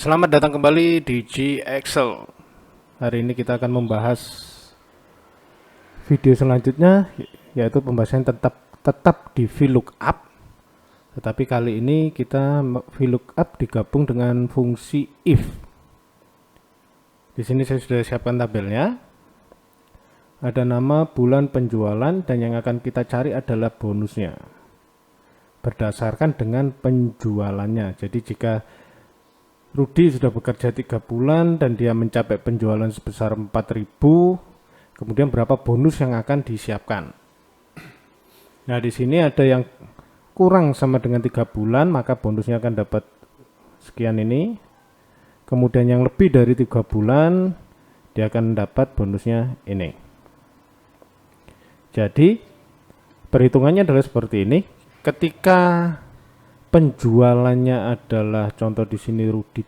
Selamat datang kembali di G Excel. Hari ini kita akan membahas video selanjutnya, yaitu pembahasan tetap di VLOOKUP. Tetapi kali ini kita VLOOKUP digabung dengan fungsi if. Di sini saya sudah siapkan tabelnya. Ada nama, bulan, penjualan, dan yang akan kita cari adalah bonusnya berdasarkan dengan penjualannya. Jadi jika Rudi sudah bekerja 3 bulan dan dia mencapai penjualan sebesar 4.000, kemudian berapa bonus yang akan disiapkan. Nah, di sini ada yang kurang sama dengan 3 bulan, maka bonusnya akan dapat sekian ini. Kemudian yang lebih dari 3 bulan, dia akan dapat bonusnya ini. Jadi, perhitungannya adalah seperti ini. Ketika penjualannya adalah contoh di sini Rudi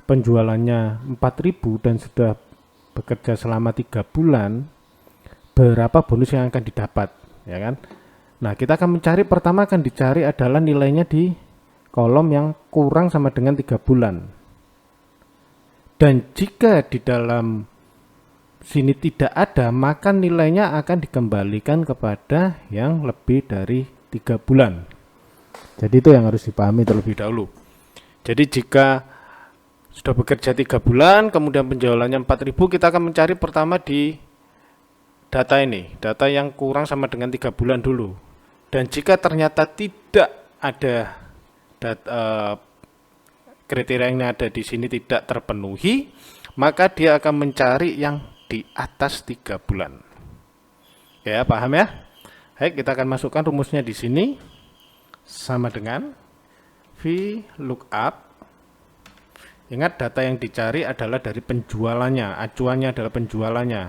penjualannya 4.000 dan sudah bekerja selama 3 bulan, berapa bonus yang akan didapat, ya kan? Nah, kita akan mencari, pertama akan dicari adalah nilainya di kolom yang kurang sama dengan 3 bulan. Dan jika di dalam sini tidak ada, maka nilainya akan dikembalikan kepada yang lebih dari 3 bulan. Jadi itu yang harus dipahami terlebih dahulu. Jadi jika sudah bekerja 3 bulan, kemudian penjualannya 4.000, kita akan mencari pertama di data ini, data yang kurang sama dengan 3 bulan dulu. Dan jika ternyata tidak ada kriteria yang ada di sini tidak terpenuhi, maka dia akan mencari yang di atas 3 bulan. Ya, paham ya? Baik, kita akan masukkan rumusnya di sini. Sama dengan VLOOKUP. Ingat, data yang dicari adalah dari penjualannya, acuannya adalah penjualannya.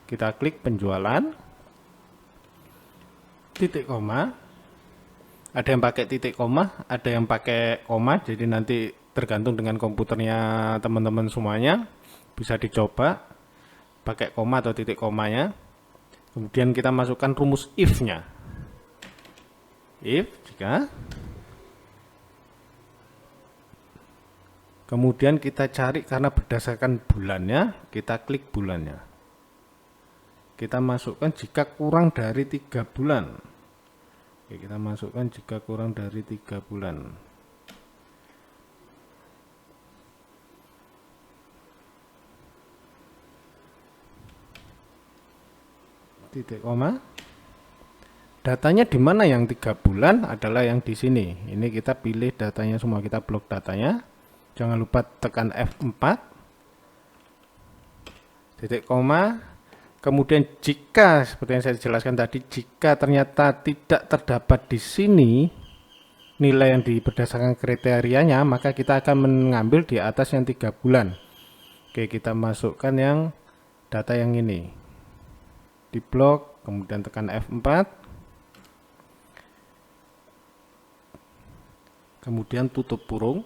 Kita klik penjualan, titik koma. Ada yang pakai titik koma, ada yang pakai koma, jadi nanti tergantung dengan komputernya teman-teman semuanya. Bisa dicoba pakai koma atau titik komanya. Kemudian kita masukkan rumus if-nya. If, jika. Kemudian kita cari karena berdasarkan bulannya, kita klik bulannya. Kita masukkan jika kurang dari 3 bulan. Oke, kita masukkan jika kurang dari 3 bulan. Titik koma. Datanya di mana yang 3 bulan adalah yang di sini. Ini kita pilih datanya semua, kita blok datanya. Jangan lupa tekan F4. Titik koma. Kemudian jika seperti yang saya jelaskan tadi, jika ternyata tidak terdapat di sini nilai yang berdasarkan kriterianya, maka kita akan mengambil di atas yang 3 bulan. Oke, kita masukkan yang data yang ini. Di blok, kemudian tekan F4. Kemudian tutup kurung,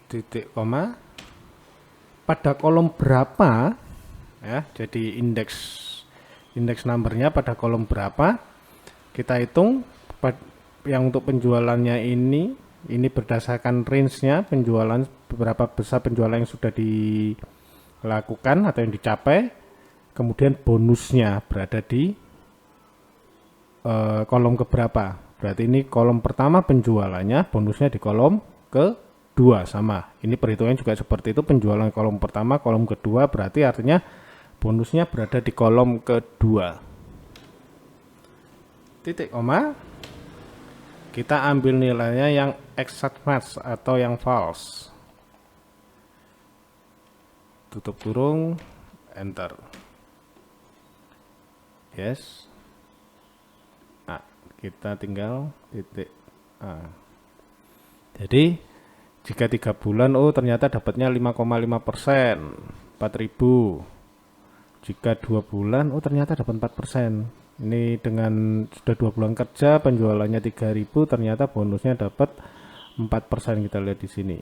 titik koma, pada kolom berapa, ya, jadi indeks numbernya pada kolom berapa, kita hitung. Yang untuk penjualannya ini berdasarkan range-nya penjualan, berapa besar penjualan yang sudah dilakukan atau yang dicapai, kemudian bonusnya berada di kolom keberapa. Berarti ini kolom pertama penjualannya, bonusnya di kolom kedua, sama. Ini perhitungan juga seperti itu, penjualan kolom pertama, kolom kedua, berarti artinya bonusnya berada di kolom kedua. Titik koma. Kita ambil nilainya yang exact match atau yang false. Tutup kurung, enter. Yes. Kita tinggal titik A. Jadi jika 3 bulan, oh ternyata dapatnya 5,5%, 4.000. Jika 2 bulan, oh ternyata dapat 4%. Ini dengan sudah 2 bulan kerja, penjualannya 3.000, ternyata bonusnya dapat 4%. Kita lihat di sini.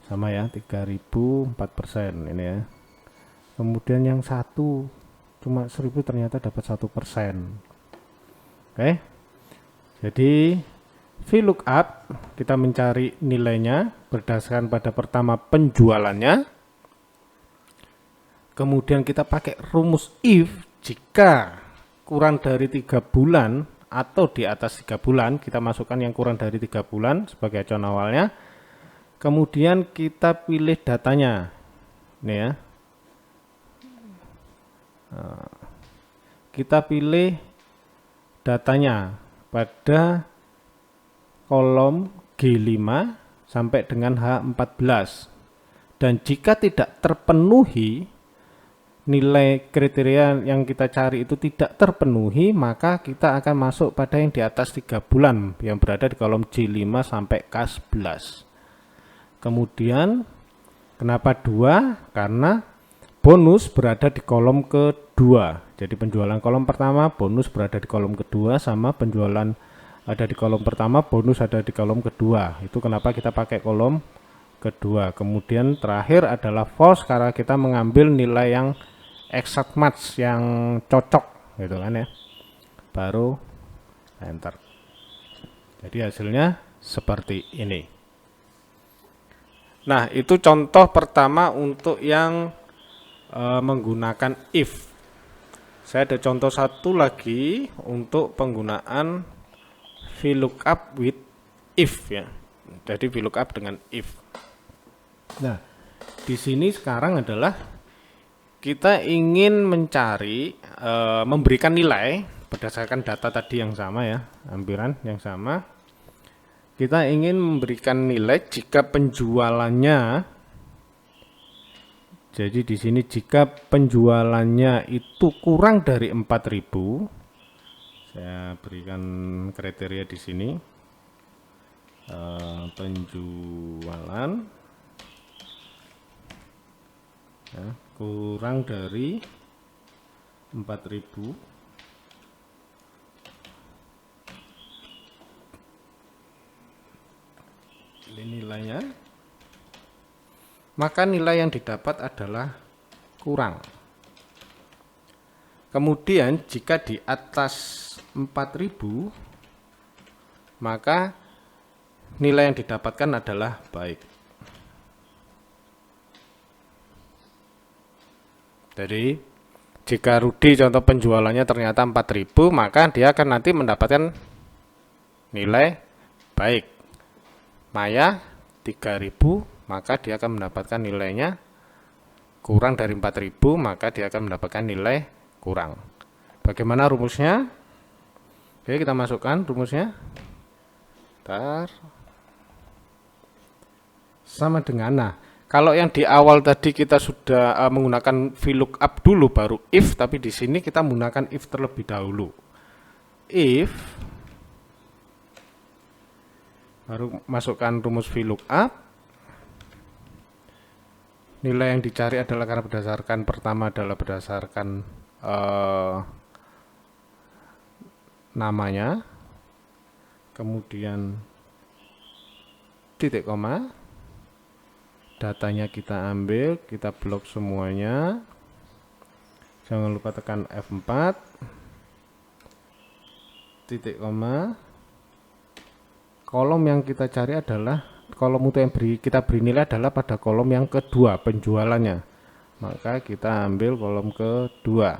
Sama ya, 3.000, 4% ini ya. Kemudian yang satu cuma 1.000, ternyata dapat 1%. Oke, jadi VLOOKUP, kita mencari nilainya berdasarkan pada pertama penjualannya. Kemudian kita pakai rumus if jika kurang dari 3 bulan atau di atas 3 bulan, kita masukkan yang kurang dari 3 bulan sebagai acuan awalnya. Kemudian kita pilih datanya. Ini ya. Kita pilih datanya pada kolom G5 sampai dengan H14. Dan jika tidak terpenuhi, nilai kriteria yang kita cari itu tidak terpenuhi, maka kita akan masuk pada yang di atas 3 bulan yang berada di kolom J5 sampai K11. Kemudian kenapa 2? Karena bonus berada di kolom kedua. Jadi penjualan kolom pertama, bonus berada di kolom kedua, sama penjualan ada di kolom pertama, bonus ada di kolom kedua. Itu kenapa kita pakai kolom kedua. Kemudian terakhir adalah false karena kita mengambil nilai yang exact match, yang cocok gitu kan ya. Baru enter. Jadi hasilnya seperti ini. Nah, itu contoh pertama untuk yang menggunakan if. Saya ada contoh satu lagi untuk penggunaan VLOOKUP with if ya. Jadi VLOOKUP dengan if. Nah, di sini sekarang adalah kita ingin mencari, memberikan nilai berdasarkan data tadi yang sama ya, ambilan yang sama. Kita ingin memberikan nilai jika penjualannya, jadi di sini jika penjualannya itu kurang dari 4.000, saya berikan kriteria di sini, penjualan ya, kurang dari 4.000. Ini nilainya, maka nilai yang didapat adalah kurang. Kemudian jika di atas 4.000, maka nilai yang didapatkan adalah baik. Jadi jika Rudi contoh penjualannya ternyata 4.000, maka dia akan nanti mendapatkan nilai baik. Maya 3.000, maka dia akan mendapatkan nilainya kurang dari 4.000, maka dia akan mendapatkan nilai kurang. Bagaimana rumusnya? Oke, kita masukkan rumusnya. Bentar. Sama dengan, nah, kalau yang di awal tadi kita sudah menggunakan VLOOKUP dulu baru if, tapi di sini kita menggunakan if terlebih dahulu. If baru masukkan rumus VLOOKUP. Nilai yang dicari adalah karena berdasarkan pertama adalah berdasarkan namanya, kemudian titik koma, datanya kita ambil, kita blok semuanya, jangan lupa tekan F4, titik koma. Kolom yang kita cari adalah kolom untuk yang kita beri nilai adalah pada kolom yang kedua, penjualannya. Maka kita ambil kolom kedua.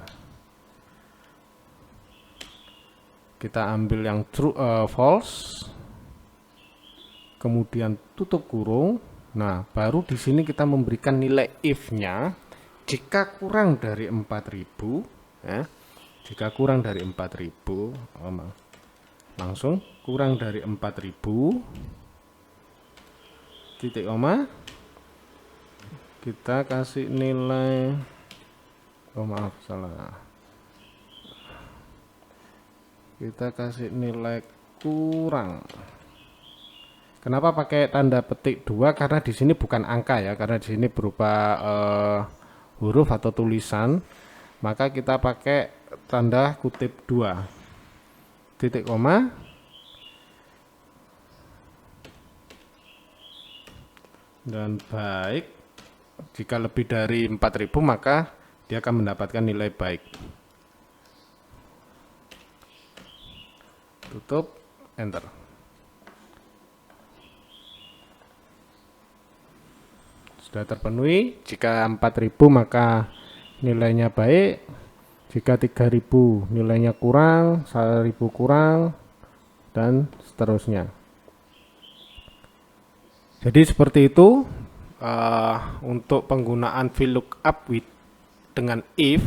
Kita ambil yang true, false. Kemudian tutup kurung. Nah, baru di sini kita memberikan nilai if-nya jika kurang dari 4.000 ya. Jika kurang dari 4.000, langsung kurang dari 4.000, titik koma, kita kasih nilai, oh maaf salah, kita kasih nilai kurang. Kenapa pakai tanda petik 2? Karena di sini bukan angka ya, karena di sini berupa huruf atau tulisan, maka kita pakai tanda kutip 2. Titik koma, dan baik, jika lebih dari 4.000 maka dia akan mendapatkan nilai baik. Tutup, enter. sudah terpenuhi. Jika 4000 maka nilainya baik, jika 3000 nilainya kurang, 1000 kurang, dan seterusnya. Jadi seperti itu untuk penggunaan VLOOKUP dengan if.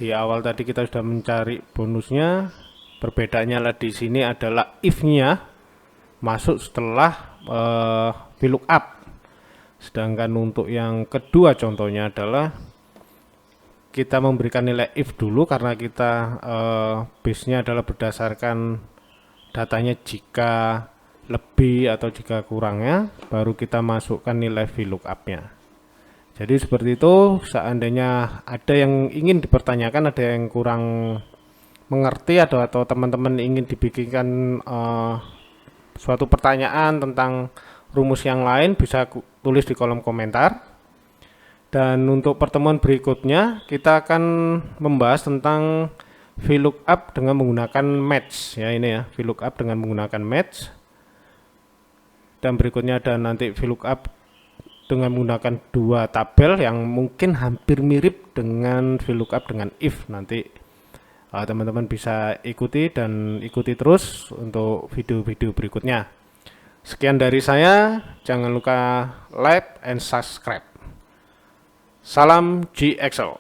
Di awal tadi kita sudah mencari bonusnya. Perbedaannya di sini adalah if-nya masuk setelah VLOOKUP. Sedangkan untuk yang kedua contohnya adalah kita memberikan nilai if dulu karena kita base-nya adalah berdasarkan datanya jika lebih atau jika kurangnya, baru kita masukkan nilai VLOOKUP-nya. Jadi seperti itu. Seandainya ada yang ingin dipertanyakan, ada yang kurang mengerti atau teman-teman ingin dibikinkan suatu pertanyaan tentang rumus yang lain, bisa tulis di kolom komentar. Dan untuk pertemuan berikutnya kita akan membahas tentang VLOOKUP dengan menggunakan match ya, ini ya, VLOOKUP dengan menggunakan match. Dan berikutnya ada nanti VLOOKUP dengan menggunakan dua tabel yang mungkin hampir mirip dengan VLOOKUP dengan if. Nanti teman-teman bisa ikuti dan ikuti terus untuk video-video berikutnya. Sekian dari saya, jangan lupa like and subscribe. Salam GXL.